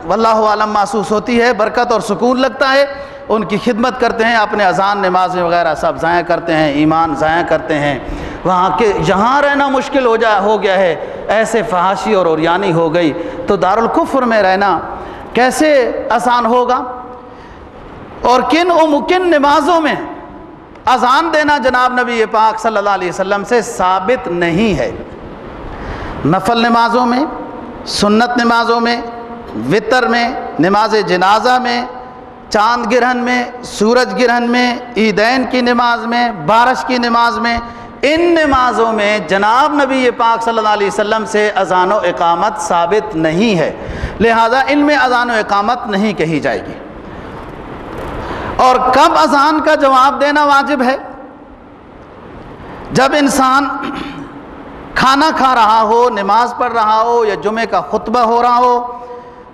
واللہ عالم محسوس ہوتی ہے، برکت اور سکون لگتا ہے۔ ان کی خدمت کرتے ہیں، اپنے اذان نمازیں وغیرہ سب ضائع کرتے ہیں، ایمان ضائع کرتے ہیں۔ وہاں کے یہاں رہنا مشکل ہو گیا ہے، ایسے فحاشی اور عریانی ہو گئی، تو دارالکفر میں رہنا کیسے آسان ہوگا؟ اور کن نمازوں میں اذان دینا جناب نبی پاک صلی اللہ علیہ وسلم سے ثابت نہیں ہے؟ نفل نمازوں میں، سنت نمازوں میں، وتر میں، نماز جنازہ میں، چاند گرہن میں، سورج گرہن میں، عیدین کی نماز میں، بارش کی نماز میں، ان نمازوں میں جناب نبی پاک صلی اللہ علیہ وسلم سے اذان و اقامت ثابت نہیں ہے، لہذا ان میں اذان و اقامت نہیں کہی جائے گی۔ اور کب اذان کا جواب دینا واجب ہے؟ جب انسان کھانا کھا رہا ہو، نماز پڑھ رہا ہو، یا جمعے کا خطبہ ہو رہا ہو،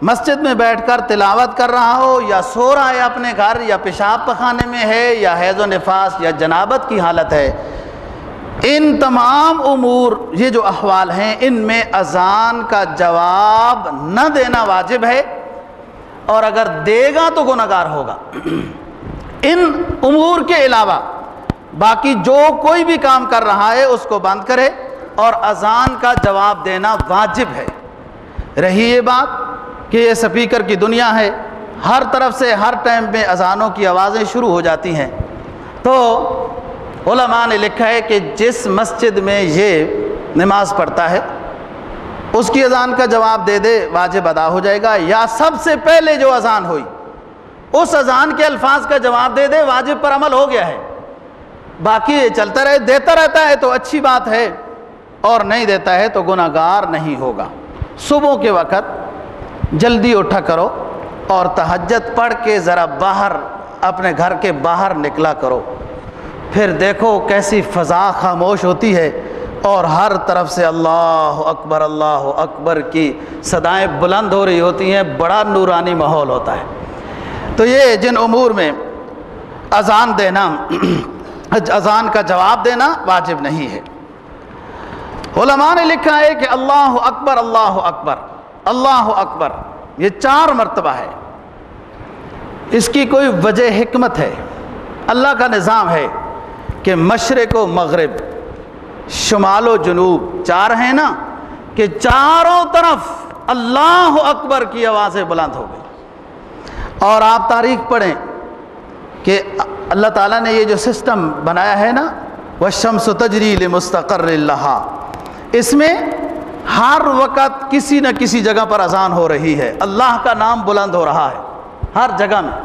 مسجد میں بیٹھ کر تلاوت کر رہا ہو، یا سو رہا ہے اپنے گھر، یا پیشاب پخانے میں ہے، یا حیض و نفاس یا جنابت کی حالت ہے، ان تمام امور، یہ جو احوال ہیں، ان میں اذان کا جواب نہ دینا واجب ہے، اور اگر دے گا تو گنہگار ہوگا۔ ان امور کے علاوہ باقی جو کوئی بھی کام کر رہا ہے اس کو بند کرے، اور اذان کا جواب دینا واجب ہے۔ رہی یہ بات کہ یہ سپیکر کی دنیا ہے، ہر طرف سے ہر ٹائم میں اذانوں کی آوازیں شروع ہو جاتی ہیں، تو علماء نے لکھا ہے کہ جس مسجد میں یہ نماز پڑھتا ہے اس کی اذان کا جواب دے دے، واجب ادا ہو جائے گا، یا سب سے پہلے جو اذان ہوئی اس اذان کے الفاظ کا جواب دے دے، واجب پر عمل ہو گیا ہے۔ باقی یہ چلتا رہے، دیتا رہتا ہے تو اچھی بات ہے، اور نہیں دیتا ہے تو گناہگار نہیں ہوگا۔ صبح کے وقت جلدی اٹھا کرو اور تہجد پڑھ کے ذرا باہر، اپنے گھر کے باہر نکلا کرو، پھر دیکھو کیسی فضا خاموش ہوتی ہے اور ہر طرف سے اللہ اکبر کی صدائیں بلند ہو رہی ہوتی ہیں، بڑا نورانی ماحول ہوتا ہے۔ تو یہ جن امور میں اذان دینا، اذان کا جواب دینا واجب نہیں ہے۔ علماء نے لکھا ہے کہ اللہ اکبر اللہ اکبر اللہ اکبر یہ 4 مرتبہ ہے۔ اس کی کوئی وجہ حکمت ہے، اللہ کا نظام ہے کہ مشرق و مغرب، شمال و جنوب 4 ہیں نا، کہ چاروں طرف اللہ اکبر کی آوازیں بلند ہو گئی۔ اور آپ تاریخ پڑھیں کہ اللہ تعالیٰ نے یہ جو سسٹم بنایا ہے نا، وَالشَّمْسُ تَجْرِي لِمُسْتَقَرٍّ لَهَا، اس میں ہر وقت کسی نہ کسی جگہ پر اذان ہو رہی ہے، اللہ کا نام بلند ہو رہا ہے ہر جگہ میں۔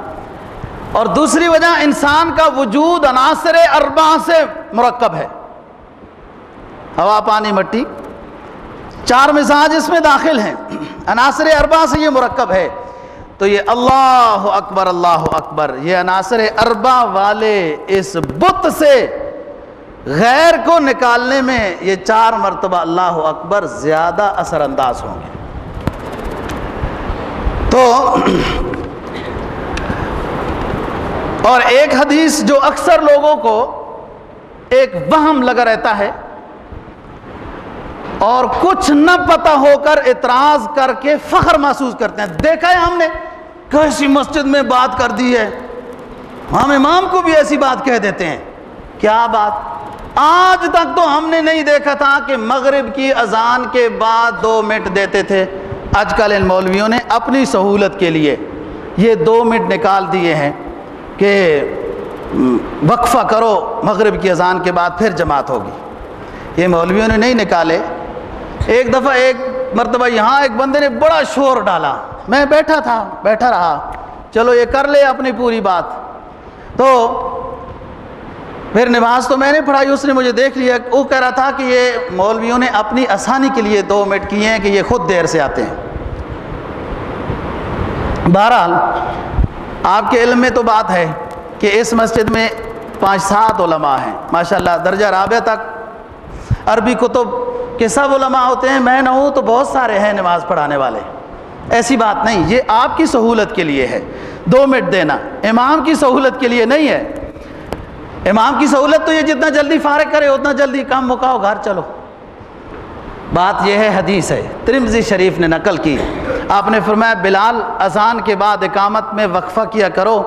اور دوسری وجہ، انسان کا وجود عناصر 4 سے مرکب ہے، ہوا پانی مٹی، 4 مزاج اس میں داخل ہیں، عناصر 4 سے یہ مرکب ہے۔ تو یہ اللہ اکبر یہ عناصر 4 والے اس بت سے غیر کو نکالنے میں یہ 4 مرتبہ اللہ اکبر زیادہ اثر انداز ہوں گے۔ تو اور ایک حدیث جو اکثر لوگوں کو ایک وہم لگا رہتا ہے اور کچھ نہ پتہ ہو کر اعتراض کر کے فخر محسوس کرتے ہیں، دیکھا ہے ہم نے کیسی مسجد میں بات کر دی ہے، ہم امام کو بھی ایسی بات کہہ دیتے ہیں۔ کیا بات؟ آج تک تو ہم نے نہیں دیکھا تھا کہ مغرب کی اذان کے بعد 2 منٹ دیتے تھے۔ آج کل ان مولویوں نے اپنی سہولت کے لیے یہ 2 منٹ نکال دیے ہیں کہ وقفہ کرو مغرب کی اذان کے بعد پھر جماعت ہوگی۔ یہ مولویوں نے نہیں نکالے۔ ایک دفعہ ایک مرتبہ یہاں ایک بندے نے بڑا شور ڈالا، میں بیٹھا رہا، چلو یہ کر لے اپنی پوری بات۔ تو پھر نماز تو میں نے پڑھائی، اس نے مجھے دیکھ لیا، وہ کہہ رہا تھا کہ یہ مولویوں نے اپنی آسانی کے لیے 2 منٹ کیے ہیں کہ یہ خود دیر سے آتے ہیں۔ بہرحال آپ کے علم میں تو بات ہے کہ اس مسجد میں 5-7 علماء ہیں ماشاءاللہ، درجہ رابع تک عربی کتب کے سب علماء ہوتے ہیں، میں نہ ہوں تو بہت سارے ہیں نماز پڑھانے والے۔ ایسی بات نہیں، یہ آپ کی سہولت کے لیے ہے 2 منٹ دینا، امام کی سہولت کے لیے نہیں ہے۔ امام کی سہولت تو یہ جتنا جلدی فارغ کرے اتنا جلدی کام مکاؤ، گھر چلو۔ بات یہ ہے، حدیث ہے، ترمذی شریف نے نقل کی، آپ نے فرمایا بلال اذان کے بعد اقامت میں وقفہ کیا کرو،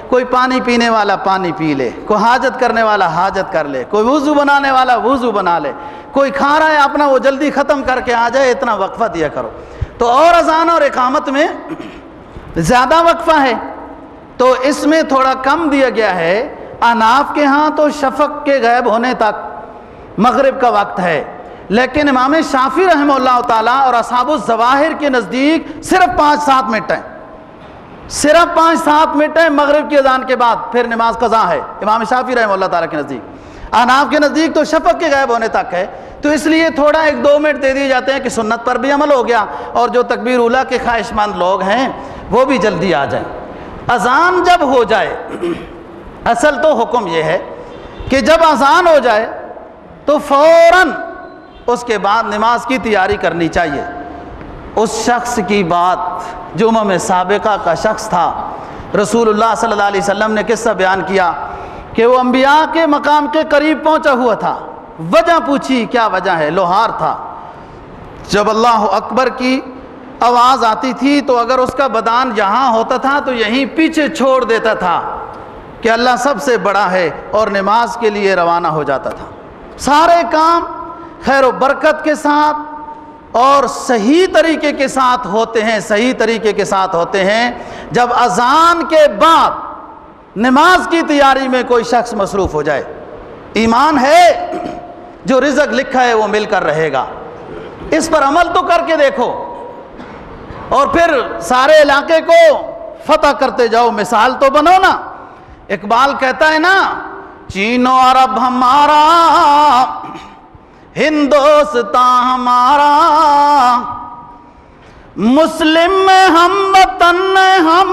کوئی پانی پینے والا پانی پی لے، کوئی حاجت کرنے والا حاجت کر لے، کوئی وضو بنانے والا وضو بنا لے، کوئی کھا رہا ہے اپنا وہ جلدی ختم کر کے آ جائے، اتنا وقفہ دیا کرو۔ تو اور اذان اور اقامت میں زیادہ وقفہ ہے، تو اس میں تھوڑا کم دیا گیا ہے۔ احناف کے ہاں تو شفق کے غائب ہونے تک مغرب کا وقت ہے، لیکن امام شافعی رحمہ اللہ تعالیٰ اور اصحاب الظواہر کے نزدیک صرف 5-7 منٹ ہیں، صرف 5-7 منٹ ہیں مغرب کی اذان کے بعد، پھر نماز قضا ہے امام شافعی رحمہ اللہ تعالیٰ کے نزدیک۔ احناف کے نزدیک تو شفق کے غائب ہونے تک ہے، تو اس لیے تھوڑا 1-2 منٹ دے دیے جاتے ہیں کہ سنت پر بھی عمل ہو گیا، اور جو تکبیر اولیٰ کے خواہش مند لوگ ہیں وہ بھی جلدی آ جائیں۔ اذان جب ہو جائے، اصل تو حکم یہ ہے کہ جب اذان ہو جائے تو فوراً اس کے بعد نماز کی تیاری کرنی چاہیے۔ اس شخص کی بات جو امم سابقہ کا شخص تھا، رسول اللہ صلی اللہ علیہ وسلم نے قصہ بیان کیا کہ وہ انبیاء کے مقام کے قریب پہنچا ہوا تھا. وجہ پوچھی، کیا وجہ ہے؟ لوہار تھا. جب اللہ اکبر کی آواز آتی تھی تو اگر اس کا بدان یہاں ہوتا تھا تو یہیں پیچھے چھوڑ دیتا تھا کہ اللہ سب سے بڑا ہے، اور نماز کے لیے روانہ ہو جاتا تھا. سارے کام خیر و برکت کے ساتھ اور صحیح طریقے کے ساتھ ہوتے ہیں، صحیح طریقے کے ساتھ ہوتے ہیں جب اذان کے بعد نماز کی تیاری میں کوئی شخص مصروف ہو جائے. ایمان ہے، جو رزق لکھا ہے وہ مل کر رہے گا، اس پر عمل تو کر کے دیکھو اور پھر سارے علاقے کو فتح کرتے جاؤ، مثال تو بنو نا. اقبال کہتا ہے نا، چین و عرب ہمارا، ہندوستان ہمارا، مسلم میں ہم وطن ہم،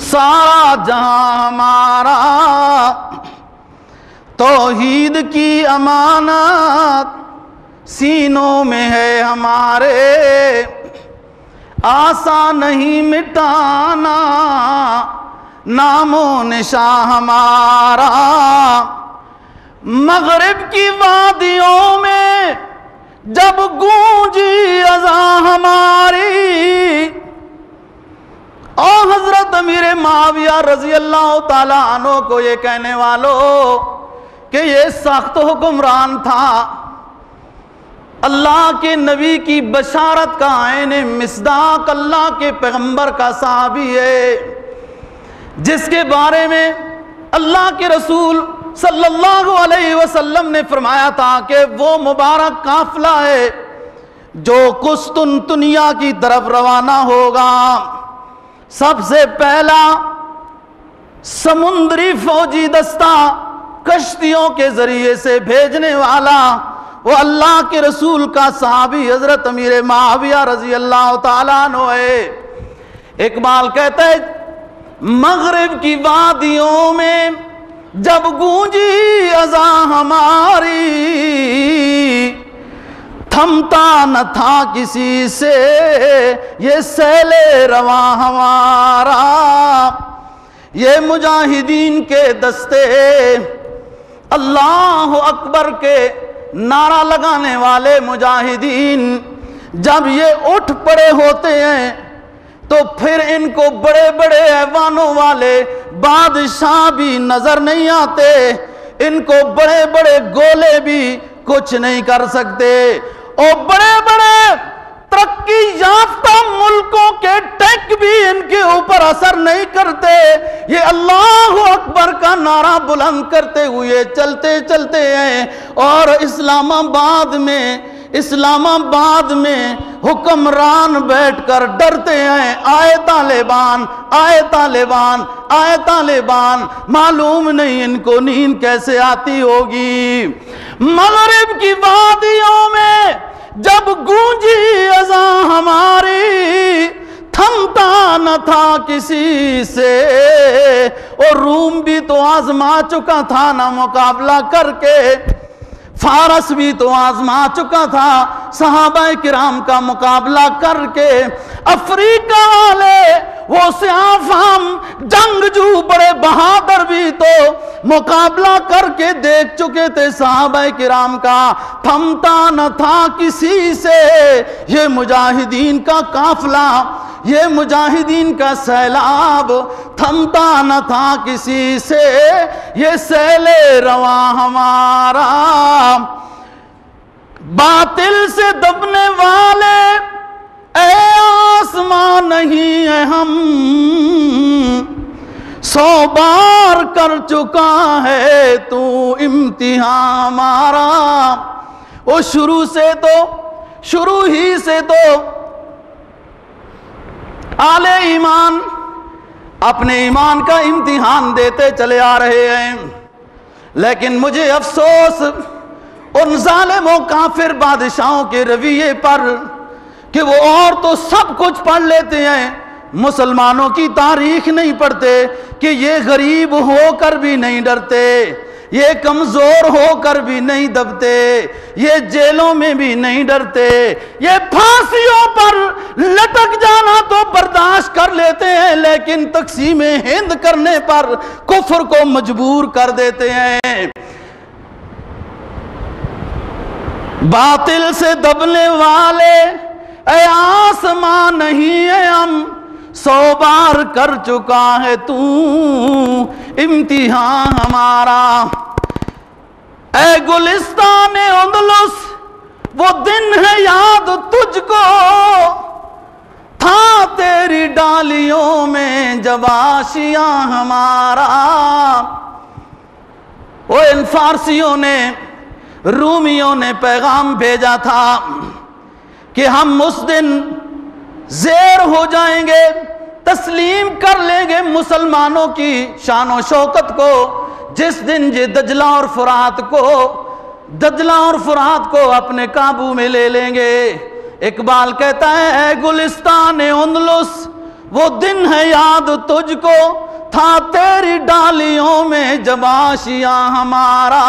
سارا جہاں ہمارا. توحید کی امانت سینوں میں ہے ہمارے، آسان نہیں مٹانا نام و نشان ہمارا. مغرب کی وادیوں میں جب گونجی اذان ہماری، اور حضرت امیر معاویہ رضی اللہ تعالیٰ عنہ کو یہ کہنے والوں کہ یہ سخت حکمران تھا، اللہ کے نبی کی بشارت کا عین مصداق، اللہ کے پیغمبر کا صحابی ہے، جس کے بارے میں اللہ کے رسول صلی اللہ علیہ وسلم نے فرمایا تھا کہ وہ مبارک قافلہ ہے جو قسطنطنیہ کی طرف روانہ ہوگا. سب سے پہلا سمندری فوجی دستہ کشتیوں کے ذریعے سے بھیجنے والا وہ اللہ کے رسول کا صحابی حضرت امیر معاویہ رضی اللہ تعالیٰ عنہ ہے. اقبال کہتا ہے، مغرب کی وادیوں میں جب گونجی اذان ہماری، تھمتا نہ تھا کسی سے یہ سیل رواں ہمارا. یہ مجاہدین کے دستے اللہ اکبر کے نعرہ لگانے والے مجاہدین جب یہ اٹھ پڑے ہوتے ہیں تو پھر ان کو بڑے بڑے ایوانوں والے بادشاہ بھی نظر نہیں آتے، ان کو بڑے بڑے گولے بھی کچھ نہیں کر سکتے، اور بڑے بڑے ترقی یافتہ ملکوں کے ٹینک بھی ان کے اوپر اثر نہیں کرتے. یہ اللہ اکبر کا نعرہ بلند کرتے ہوئے چلتے چلتے ہیں، اور اسلام آباد میں حکمران بیٹھ کر ڈرتے ہیں، آئے طالبان، آئے طالبان، آئے طالبان. معلوم نہیں ان کو نیند کیسے آتی ہوگی. مغرب کی وادیوں میں جب گونجی اذان ہماری، تھمتا نہ تھا کسی سے، اور روم بھی تو آزما چکا تھا نا مقابلہ کر کے، فارس بھی تو آزما چکا تھا صحابہ کرام کا مقابلہ کر کے، افریقہ والے وہ سیاہ فام جنگجو بڑے بہادر بھی تو مقابلہ کر کے دیکھ چکے تھے صحابہ کرام کا. تھمتا نہ تھا کسی سے یہ مجاہدین کا قافلہ، یہ مجاہدین کا سیلاب، تھمتا نہ تھا کسی سے یہ سیل رواں ہمارا. باطل سے دبنے والے اے آسمان نہیں ہیں ہم، 100 بار کر چکا ہے تو امتحان ہمارا. وہ شروع ہی سے تو اہل ایمان اپنے ایمان کا امتحان دیتے چلے آ رہے ہیں، لیکن مجھے افسوس ان ظالم و کافر بادشاہوں کے رویے پر کہ وہ اور تو سب کچھ پڑھ لیتے ہیں، مسلمانوں کی تاریخ نہیں پڑھتے، کہ یہ غریب ہو کر بھی نہیں ڈرتے، یہ کمزور ہو کر بھی نہیں دبتے، یہ جیلوں میں بھی نہیں ڈرتے، یہ پھانسیوں پر لٹک جانا تو برداشت کر لیتے ہیں، لیکن تقسیم ہند کرنے پر کفر کو مجبور کر دیتے ہیں۔ باطل سے دبنے والے اے آسمان نہیں ہے، ہم 100 بار کر چکا ہے تو امتحان ہمارا۔ اے گلستان اندلس وہ دن ہے یاد تجھ کو، تھا تیری ڈالیوں میں جب آشیاں ہمارا۔ وہ ان فارسیوں نے، رومیوں نے پیغام بھیجا تھا کہ ہم اس دن زیر ہو جائیں گے، تسلیم کر لیں گے مسلمانوں کی شان و شوکت کو، جس دن یہ دجلہ اور فرات کو اپنے قابو میں لے لیں گے۔ اقبال کہتا ہے اے گلستان اندلس وہ دن ہے یاد تجھ کو، تھا تیری ڈالیوں میں جب آشیاں ہمارا۔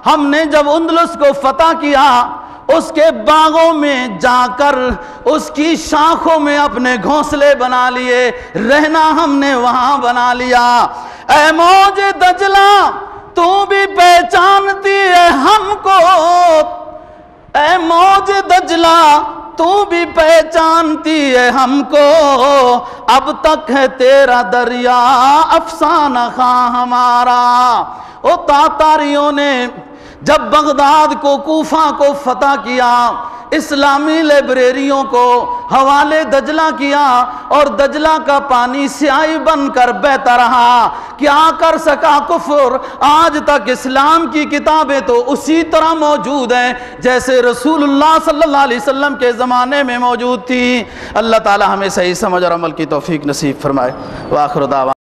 ہم نے جب اندلس کو فتح کیا، اس کے باغوں میں جا کر اس کی شاخوں میں اپنے گھونسلے بنا لیے، رہنا ہم نے وہاں بنا لیا۔ اے موج دجلہ تو بھی پہچانتی ہے ہم کو، اے موج دجلہ تو بھی پہچانتی ہے ہم کو، اب تک ہے تیرا دریا افسانہ خواں ہمارا۔ او تاتاریوں نے جب بغداد کو، کوفہ کو فتح کیا، اسلامی لائبریریوں کو حوالے دجلہ کیا، اور دجلہ کا پانی سیاہی بن کر بہتا رہا۔ کیا کر سکا کفر؟ آج تک اسلام کی کتابیں تو اسی طرح موجود ہیں جیسے رسول اللہ صلی اللہ علیہ وسلم کے زمانے میں موجود تھی۔ اللہ تعالی ہمیں صحیح سمجھ اور عمل کی توفیق نصیب فرمائے۔ وآخر دعوانا